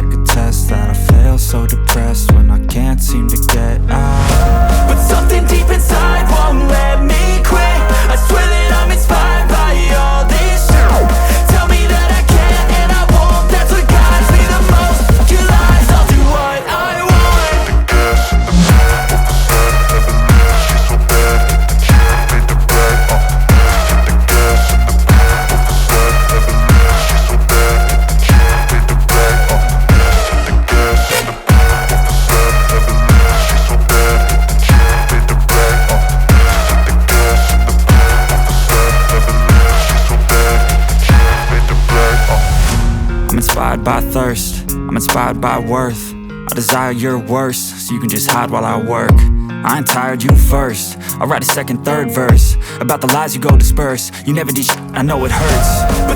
like a test that I fail, so depressed when I can't seem to get out. But something deep inside won't let me quit. I swear that I'm inspired by all this shit. Tell me that I can't and I won't. That's what guides me the most. Your lies, I'll do what I want. Inspired by thirst, I'm inspired by worth. I desire your worst, so you can just hide while I work. I ain't tired, you first. I'll write a second, third verse about the lies you go disperse. You never did shit, I know it hurts,